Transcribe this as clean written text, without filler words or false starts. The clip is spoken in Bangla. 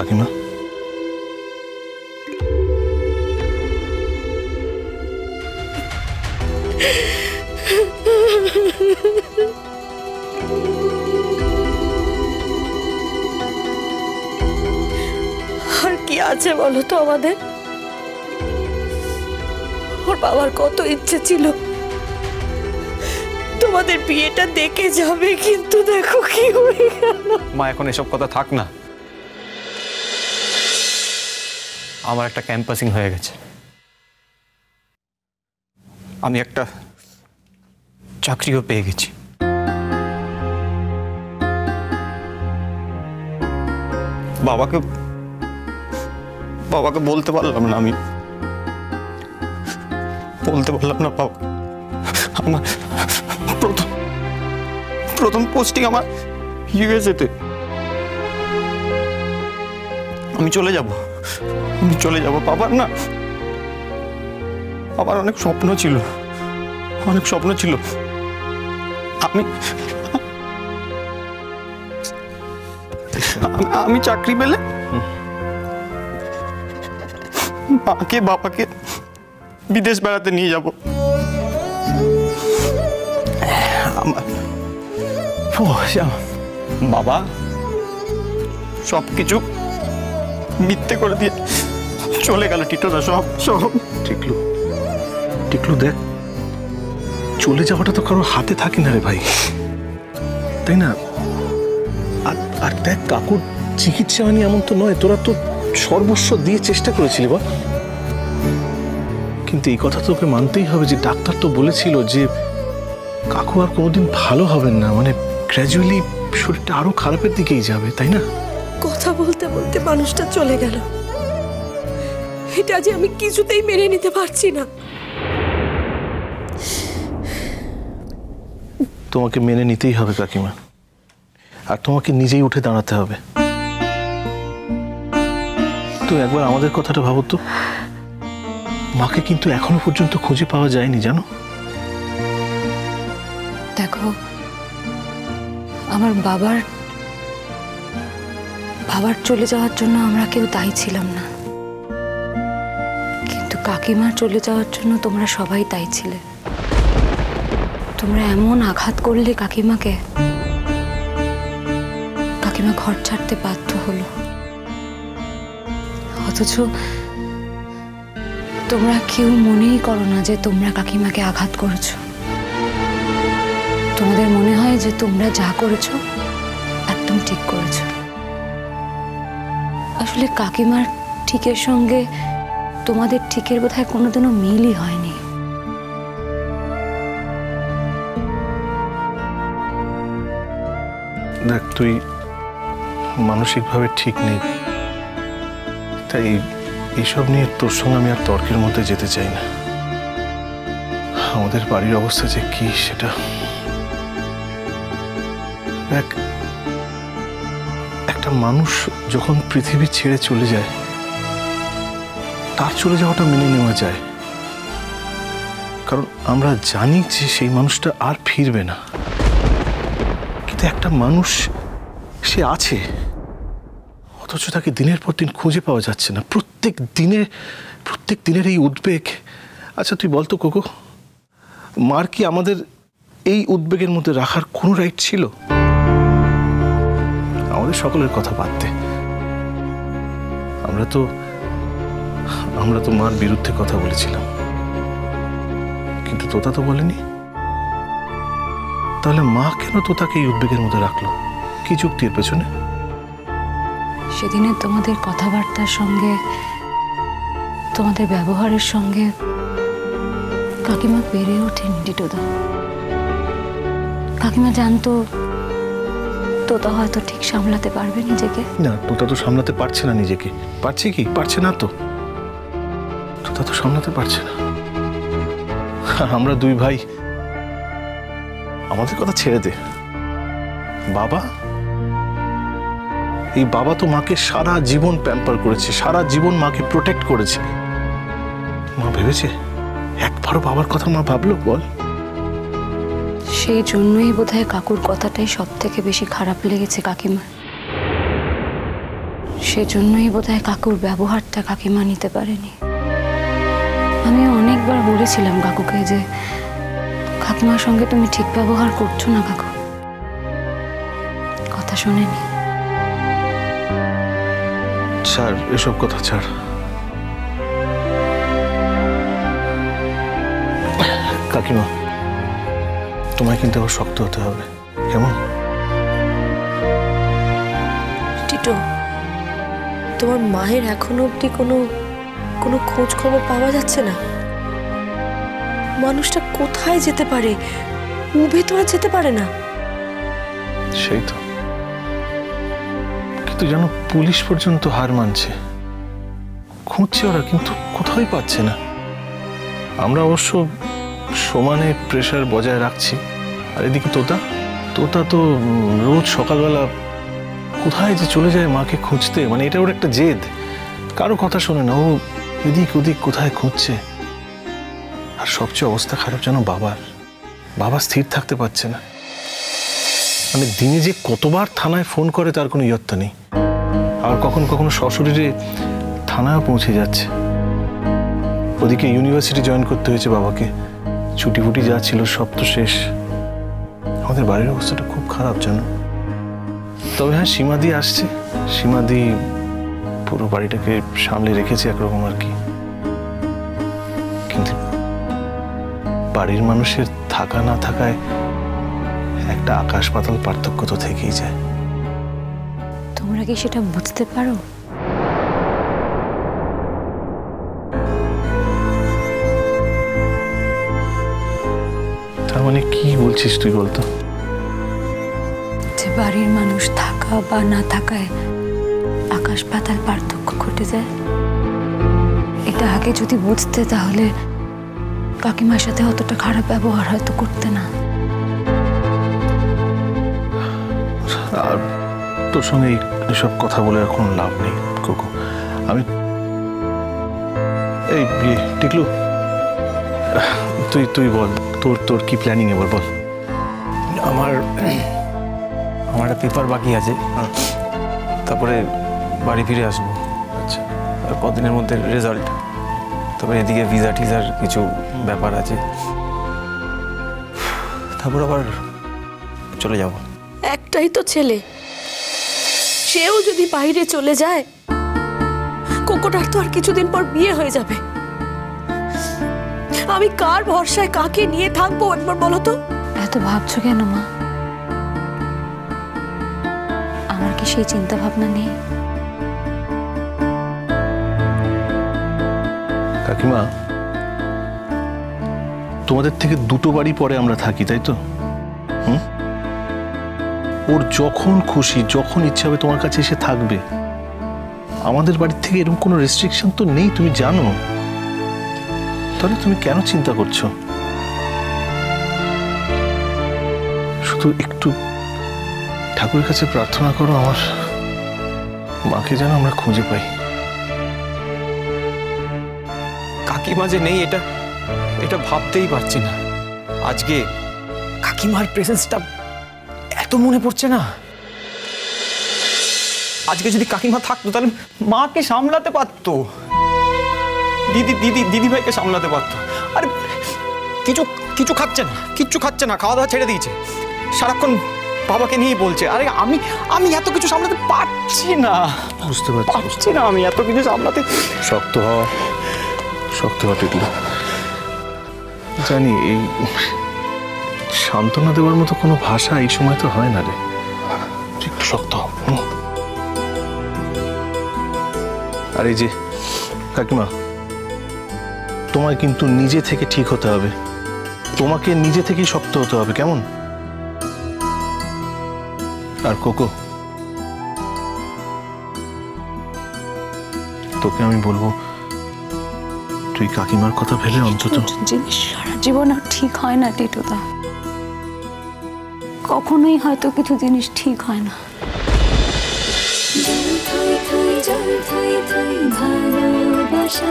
কাকিমা? আর কি আছে বলো তো আমাদের? ওর বাবার কত ইচ্ছে ছিল তোমাদের বিয়েটা দেখে যাবে, কিন্তু দেখো কি হয়ে গেল। মা এখন এসব কথা থাক না, আমার একটা ক্যাম্পাসিং হয়ে গেছে, আমি একটা চাকরিও পেয়ে গেছি। বাবাকে বলতে পারলাম না, আমি বলতে পারলাম না বাবা, আমার প্রথম পোস্টিং আমার ইউএসএতে। আমি চলে যাব বাবার না, আমার অনেক স্বপ্ন ছিল, আমি চাকরি পেলে মাকে বাবাকে বিদেশ বেড়াতে নিয়ে যাব। বাবা সবকিছু মিথ্যে করে দিয়ে চলে গেল টিটোদা, সব। টিকলু দেখ, চলে যাওয়াটা তো কারোর হাতে থাকে না রে ভাই, তাই না? আর দেখ, কাকুর চিকিৎসা হয়নি এমন তো নয়, তোরা তো সর্বস্ব দিয়ে চেষ্টা করেছিলি বল। কিন্তু এই কথা তোকে মানতেই হবে যে ডাক্তার তো বলেছিল যে কাকু আর কোনোদিন ভালো হবেন না, মানে গ্র্যাজুয়ালি শরীরটা আরো খারাপের দিকেই যাবে, তাই না? কথা বলতে বলতে মানুষটা চলে গেল, এটা যে আমি কিছুতেই মেনে নিতে পারছি না। তোমাকে মেনে নিতেই হবে কাকিমা, আর তোমাকে নিজেই উঠে দাঁড়াতে হবে। তো একবার আমাদের কথাটা ভাবো তো, মাকে কিন্তু এখনো পর্যন্ত খুঁজে পাওয়া যায়নি, জানো? দেখো, আমার বাবার চলে যাওয়ার জন্য আমরা কেউ দায়ী ছিলাম না, কিন্তু কাকিমার চলে যাওয়ার জন্য তোমরা সবাই দায়ী ছিলে। তোমরা এমন আঘাত করলে কাকিমাকে, কাকিমা ঘর ছাড়তে বাধ্য হলো, অথচ তোমরা কেউ মনেই করো না যে তোমরা কাকিমাকে আঘাত করেছো। তোমাদের মনে হয় যে তোমরা যা করেছো একদম ঠিক করেছো। আসলে কাকিমার ঠিকের সঙ্গে তোমাদের ঠিকের বোধহয় কোনোদিনও মিলই হয়নি। দেখ, তুই মানসিকভাবে ঠিক নেই, তাই এইসব নিয়ে তোর সঙ্গে আমি আর তর্কের মধ্যে যেতে চাই না। আমাদের বাড়ির অবস্থা যে কি সেটা দেখ, একটা মানুষ যখন পৃথিবী ছেড়ে চলে যায়, তার চলে যাওয়াটা মেনে নেওয়া যায়, কারণ আমরা জানি যে সেই মানুষটা আর ফিরবে না। কিন্তু একটা মানুষ সে আছে, অথচ তাকে দিনের পর দিন খুঁজে পাওয়া যাচ্ছে না। প্রত্যেক দিনের এই উদ্বেগ। আচ্ছা তুই বলতো কোকো, মার কি আমাদের এই উদ্বেগের মধ্যে রাখার কোনো রাইট ছিল? আমাদের সকলের কথা বাদ দে, আমরা তো মার বিরুদ্ধে কথা বলেছিলাম, কিন্তু তোতা তো বলেনি। তাহলে মা কেন তোতাকে এই উদ্বেগের মধ্যে রাখলো? কি যুক্তির পেছনে? সেদিনে তোমাদের কথাবার্তার সঙ্গে, তোমাদের ব্যবহারের সঙ্গে কাকিমা পেরে ওঠেনি টিটোদা। কাকিমা জানতো তোতা হয়তো ঠিক সামলাতে পারবে নিজেকে। না, তোতা তো সামলাতে পারছে না নিজেকে। পারছে কি? পারছে না তো। তোতা তো সামলাতে পারছে না। আমরা দুই ভাই, আমাদের কথা ছেড়ে দে। বাবা, এই বাবা তো মাকে সারা জীবন প্যাম্পার করেছে, সারা জীবন মাকে প্রোটেক্ট করেছে। মা ভেবেছে একবারও বাবার কথা মা ভাবলো? বল। সেই জন্যই বোধহয় কাকুর কথাটাই সব থেকে বেশি খারাপ লেগেছে কাকিমা। সেজন্যই বোধহয় কাকুর ব্যবহারটা কাকিমা নিতে পারেনি। আমি অনেকবার বলেছিলাম কাকুকে যে কাকিমার সঙ্গে তুমি ঠিক ব্যবহার করছো না কাকু, কথা শোনেনি। ছাড় এসব কথা, ছাড়। কাকিমা, তোমায় কিন্তু আবার শক্ত হতে হবে, কেমন? টিটো, তোমার মায়ের এখনো অব্দি কোনো খোঁজ খবর পাওয়া যাচ্ছে না। মানুষটা কোথায় যেতে পারে? উবে তো আর যেতে পারে না। সেই তো, কিন্তু জানো পুলিশ পর্যন্ত হার মানছে, খুঁজছে ওরা, কিন্তু কোথায় পাচ্ছে না। আমরা অবশ্য সমানে প্রেশার বজায় রাখছি। আর এদিকে তোতা তো রোজ সকালবেলা কোথায় যে চলে যায় মাকে খুঁজতে, মানে এটা ওর একটা জেদ, কারো কথা শোনে না, ও এদিক ওদিক কোথায় খুঁজছে। আর সবচেয়ে অবস্থা খারাপ যেন বাবা স্থির থাকতে পারছে না। মানে দিনে যে কতবার থানায় ফোন করে তার কোনো ইয়ত্তা নেই। আর কখনো সশরীরে থানায় পৌঁছে যাচ্ছে। ওদিকে ইউনিভার্সিটি জয়েন করতে হয়েছে বাবাকে, ছুটি ফুটি যা ছিল সব তো শেষ। আমাদের বাড়ির অবস্থাটা খুব খারাপ জানো। তবে হ্যাঁ, সীমাদি আসছে, সীমাদি পুরো বাড়িটাকে সামলে রেখেছে একরকম আর কি। কিন্তু বাড়ির মানুষের থাকা না থাকায় একটা আকাশ পাতাল পার্থক্য তো থেকেই যায়। তোমরা কি সেটা বুঝতে পারো? তার মানে কি বলছিস তুই বলতো? যে বাড়ির মানুষ থাকা বা না থাকায় আকাশ পাতাল পার্থক্য ঘটে যায়। এটা আগে যদি বুঝতে তাহলে কাকিমার সাথে অতটা খারাপ ব্যবহার হয়তো করতে না। আর তোর সঙ্গে এসব কথা বলে আর কোনো লাভ নেই কোকো। আমি এই টিকলু, তুই বল, তোর কি প্ল্যানিং এবার বল। আমার একটা পেপার বাকি আছে, তারপরে বাড়ি ফিরে আসবো। আচ্ছা, আর কদিনের মধ্যে রেজাল্ট, তারপরে এদিকে ভিসা টিজার কিছু ব্যাপার আছে, তারপর আবার চলে যাব। একটাই তো ছেলে, সেও যদি বাইরে চলে যায়, কোকোটার তো আর কিছুদিন পর বিয়ে হয়ে যাবে। আমি কার ভরসায় কাকে নিয়ে থাকবো একবার বলো তো? এত ভাবছো কেন মা? আমার কি সেই চিন্তা ভাবনা নেই? কাকিমা, তোমাদের থেকে দুটো বাড়ি পরে আমরা থাকি, তাই তো? ওর যখন খুশি, যখন ইচ্ছা হবে তোমার কাছে এসে থাকবে। আমাদের বাড়ির থেকে এরকম কোনো রেস্ট্রিকশন তো নেই, তুমি জানো। তাহলে তুমি কেন চিন্তা করছো? শুধু একটু ঠাকুরের কাছে প্রার্থনা করো আমার মাকে যেন আমরা খুঁজে পাই। কাকিমা যে নেই এটা ভাবতেই পারছি না। আজকে কাকিমার প্রেজেন্সটা এত মনে পড়ছে না। আজকে যদি কাকিমা থাকতো তাহলে মাকে সামলাতে পারতো, দিদি ভাইকে সামলাতে পারতো। আরে কিছু খাচ্ছে না, খাওয়া দাওয়া ছেড়ে দিয়েছে, সারাক্ষণ বাবাকে নিয়েই বলছে। আরে আমি এত কিছু সামলাতে পারছি না। বুঝতে পারছি না আমি এত কিছু সামলাতে। শক্ত হওয়া টিকলো। জানি এই সান্ত্বনা দেওয়ার মতো কোনো ভাষা এই সময় তো হয় না রে। একটু শক্ত হও। আর এই যে কাকিমা, তোমায় কিন্তু নিজে থেকে ঠিক হতে হবে, তোমাকে নিজে থেকেই শক্ত হতে হবে, কেমন? আর কোকো, তোকে আমি বলবো তুই কাকিমার কথা ভেবে অন্তত জিনিস সারা জীবন আর ঠিক হয় না টিটুদা, কখনোই হয়তো কিছু জিনিস ঠিক হয় না। ভালোবাসা